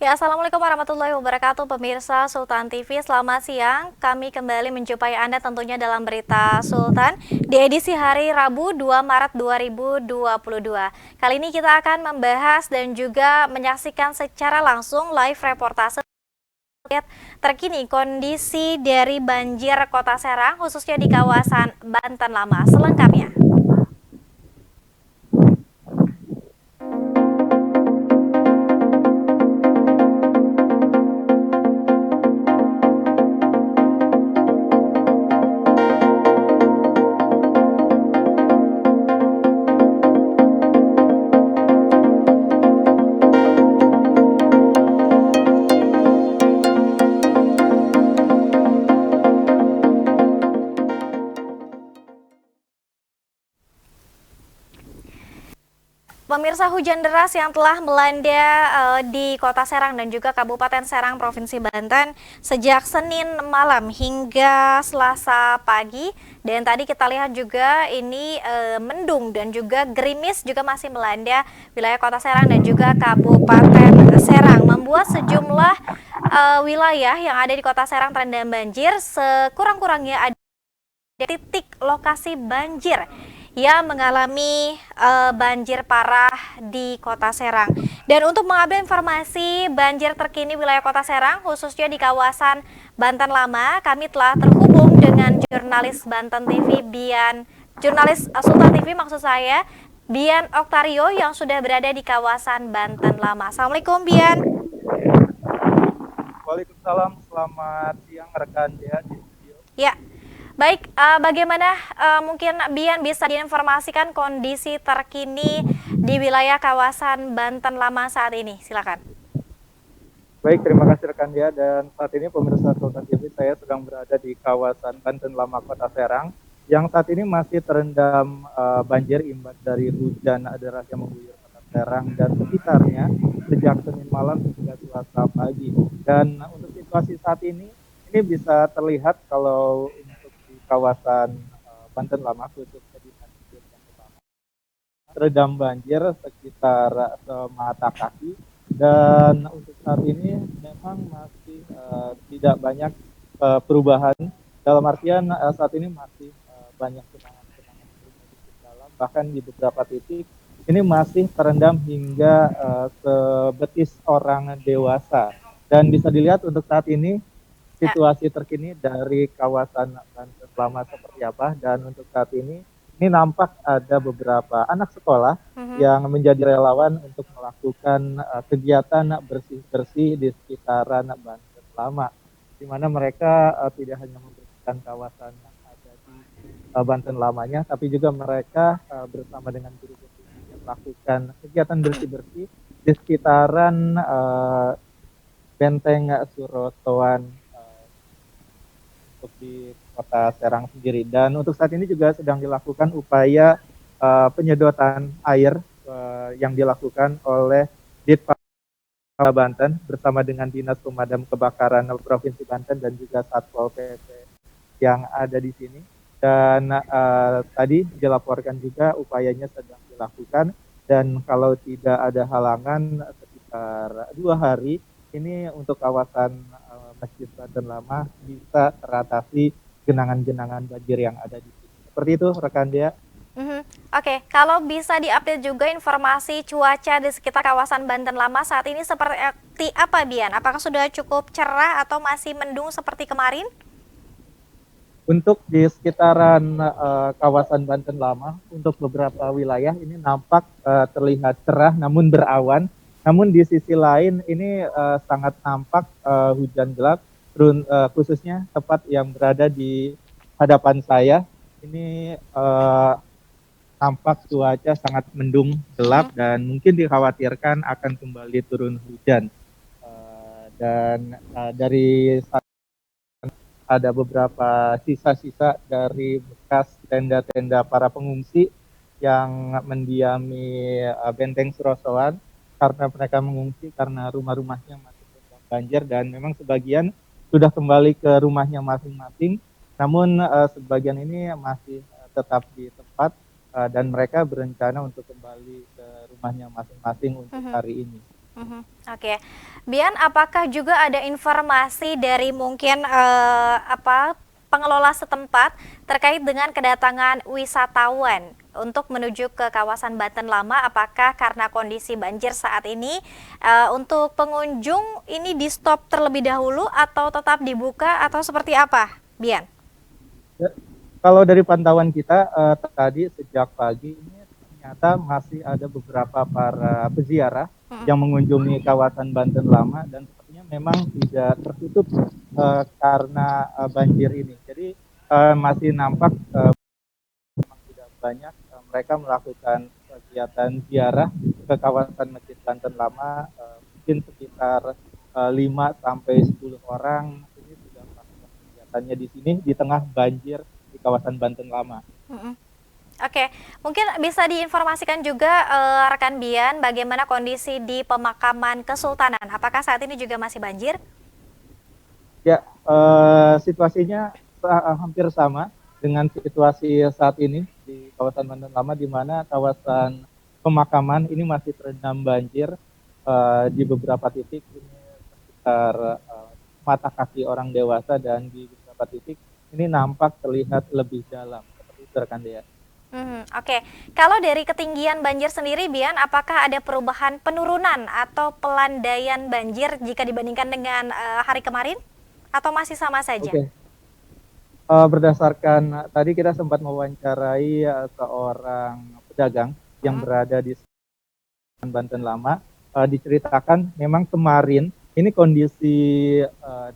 Ya, Assalamualaikum warahmatullahi wabarakatuh, pemirsa Sultan TV. Selamat siang. Kami kembali menjumpai Anda tentunya dalam berita Sultan di edisi hari Rabu 2 Maret 2022. Kali ini kita akan membahas dan juga menyaksikan secara langsung live reportase terkini kondisi dari banjir Kota Serang, khususnya di kawasan Banten Lama. Selengkapnya. Pemirsa, hujan deras yang telah melanda di Kota Serang dan juga Kabupaten Serang, Provinsi Banten sejak Senin malam hingga Selasa pagi. Dan tadi kita lihat juga ini mendung dan juga gerimis juga masih melanda wilayah Kota Serang dan juga Kabupaten Serang, membuat sejumlah wilayah yang ada di Kota Serang terendam banjir. Sekurang-kurangnya ada titik lokasi banjir yang mengalami banjir parah di Kota Serang. Dan untuk mengambil informasi banjir terkini wilayah Kota Serang, khususnya di kawasan Banten Lama, kami telah terhubung dengan jurnalis Banten TV, jurnalis Sultan TV maksud saya, Bian Oktario yang sudah berada di kawasan Banten Lama. Assalamualaikum, Bian. Waalaikumsalam, selamat siang rekan dia di studio. Ya, baik, bagaimana mungkin Bian bisa diinformasikan kondisi terkini di wilayah kawasan Banten Lama saat ini? Silakan. Baik, terima kasih rekan dia, dan saat ini pemirsa Sultan TV, saya sedang berada di kawasan Banten Lama Kota Serang yang saat ini masih terendam banjir imbas dari hujan deras yang mengguyur Kota Serang dan sekitarnya sejak Senin malam hingga Selasa pagi. Dan untuk situasi saat ini bisa terlihat kalau untuk di kawasan Banten Lama khususnya di stasiun yang utama terendam banjir sekitar semata kaki, dan untuk saat ini memang masih tidak banyak perubahan, dalam artian saat ini masih banyak genangan-genangan di dalam, bahkan di beberapa titik ini masih terendam hingga sebetis orang dewasa. Dan bisa dilihat untuk saat ini situasi terkini dari kawasan Banten Lama seperti apa. Dan untuk saat ini nampak ada beberapa anak sekolah yang menjadi relawan untuk melakukan kegiatan bersih-bersih di sekitaran Banten Lama, di mana mereka tidak hanya membersihkan kawasan yang ada di Banten Lamanya, tapi juga mereka bersama dengan guru-guru melakukan kegiatan bersih-bersih di sekitaran Benteng Surosoan untuk di Kota Serang sendiri. Dan untuk saat ini juga sedang dilakukan upaya penyedotan air yang dilakukan oleh Ditpol Banten bersama dengan Dinas Pemadam Kebakaran Provinsi Banten dan juga Satpol PP yang ada di sini. Dan tadi dilaporkan juga upayanya sedang dilakukan, dan kalau tidak ada halangan sekitar 2 hari ini untuk kawasan Masjid Banten Lama bisa teratasi genangan-genangan banjir yang ada di sini. Seperti itu rekan dia. Oke, kalau bisa diupdate juga informasi cuaca di sekitar kawasan Banten Lama saat ini seperti apa, Bian? Apakah sudah cukup cerah atau masih mendung seperti kemarin? Untuk di sekitaran kawasan Banten Lama, untuk beberapa wilayah ini nampak terlihat cerah namun berawan. Namun di sisi lain ini sangat nampak hujan gelap, khususnya tepat yang berada di hadapan saya. Ini tampak cuaca sangat mendung, gelap, dan mungkin dikhawatirkan akan kembali turun hujan. Dan dari ada beberapa sisa-sisa dari bekas tenda-tenda para pengungsi yang mendiami Benteng Surosoan, karena mereka mengungsi karena rumah-rumahnya masih terendam banjir, dan memang sebagian sudah kembali ke rumahnya masing-masing, namun sebagian ini masih tetap di tempat, dan mereka berencana untuk kembali ke rumahnya masing-masing untuk hari ini. Mhm, oke. Bian, apakah juga ada informasi dari mungkin pengelola setempat terkait dengan kedatangan wisatawan untuk menuju ke kawasan Banten Lama? Apakah karena kondisi banjir saat ini untuk pengunjung ini di stop terlebih dahulu atau tetap dibuka atau seperti apa, Bian? Ya, kalau dari pantauan kita tadi sejak pagi ini ternyata masih ada beberapa para peziarah Mm-mm. yang mengunjungi kawasan Banten Lama dan sepertinya memang tidak tertutup karena banjir ini. Jadi masih nampak memang tidak banyak mereka melakukan kegiatan ziarah ke kawasan Masjid Banten Lama, mungkin sekitar 5 sampai 10 orang ini sudah melakukan kegiatannya di sini di tengah banjir di kawasan Banten Lama. Mm-mm. Oke, mungkin bisa diinformasikan juga rekan Bian bagaimana kondisi di pemakaman Kesultanan. Apakah saat ini juga masih banjir? Ya, situasinya hampir sama dengan situasi saat ini di kawasan Banten Lama, di mana kawasan pemakaman ini masih terendam banjir di beberapa titik ini sekitar mata kaki orang dewasa dan di beberapa titik ini nampak terlihat lebih dalam seperti itu rekan Dea. Oke. Kalau dari ketinggian banjir sendiri, Bian, apakah ada perubahan penurunan atau pelandaian banjir jika dibandingkan dengan hari kemarin? Atau masih sama saja? Oke. Berdasarkan tadi kita sempat mewawancarai seorang pedagang yang Mm-mm. berada di Banten Lama, diceritakan memang kemarin ini kondisi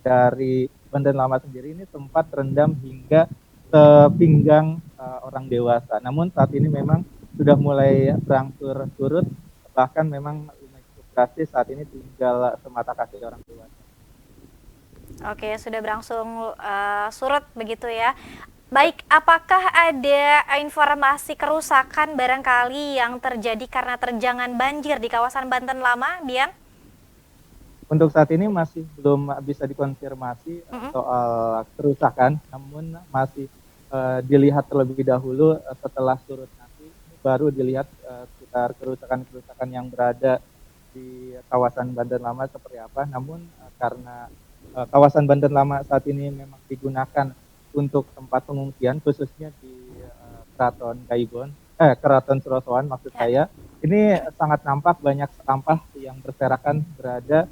dari Banten Lama sendiri ini sempat terendam hingga sepinggang orang dewasa. Namun saat ini memang sudah mulai berangsur surut, bahkan memang cukup drastis saat ini tinggal semata kaki orang dewasa. Oke, sudah berangsur surut begitu ya. Baik, apakah ada informasi kerusakan barangkali yang terjadi karena terjangan banjir di kawasan Banten Lama, Bian? Untuk saat ini masih belum bisa dikonfirmasi Mm-mm. soal kerusakan, namun masih dilihat terlebih dahulu setelah surut nanti baru dilihat sekitar kerusakan-kerusakan yang berada di kawasan Banten Lama seperti apa. Namun karena kawasan Banten Lama saat ini memang digunakan untuk tempat pengungsian, khususnya di Keraton Surosoan maksud Ya. saya, ini sangat nampak banyak sampah yang berserakan berada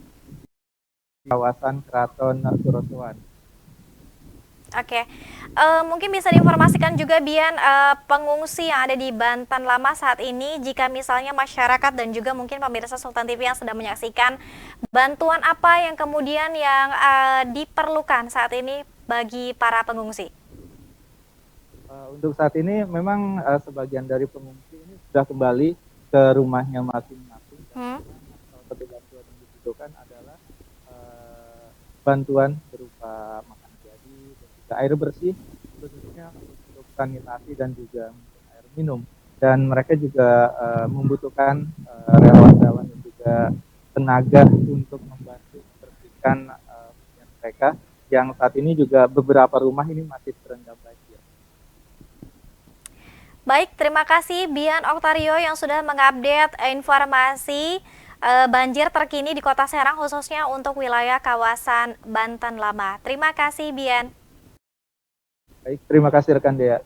kawasan Keraton Surosoan. Oke, mungkin bisa diinformasikan juga Bian, pengungsi yang ada di Banten Lama saat ini, jika misalnya masyarakat dan juga mungkin pemirsa Sultan TV yang sedang menyaksikan, bantuan apa yang kemudian yang diperlukan saat ini bagi para pengungsi? Untuk saat ini memang sebagian dari pengungsi ini sudah kembali ke rumahnya masing-masing. Dan Hmm? memang salah satu bantuan yang dibutuhkan adalah bantuan berupa makan jadi dan juga air bersih, khususnya untuk sanitasi dan juga untuk air minum. Dan mereka juga membutuhkan relawan-relawan dan juga tenaga untuk membantu membersihkan mereka yang saat ini juga beberapa rumah ini masih terendam banjir. Baik, terima kasih Bian Oktario yang sudah mengupdate informasi banjir terkini di Kota Serang khususnya untuk wilayah kawasan Banten Lama. Terima kasih Bian. Baik, terima kasih rekan Dea.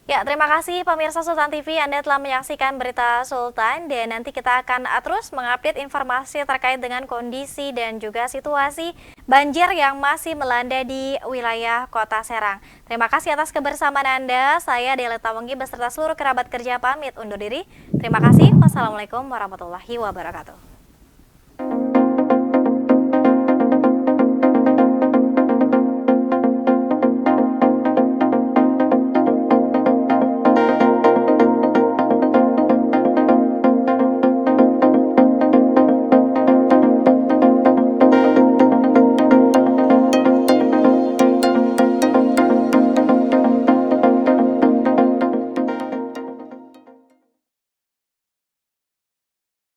Ya, terima kasih pemirsa Sultan TV, Anda telah menyaksikan berita Sultan dan nanti kita akan terus mengupdate informasi terkait dengan kondisi dan juga situasi banjir yang masih melanda di wilayah Kota Serang. Terima kasih atas kebersamaan Anda. Saya Dela Tawanggi beserta seluruh kerabat kerja pamit undur diri. Terima kasih. Wassalamualaikum warahmatullahi wabarakatuh.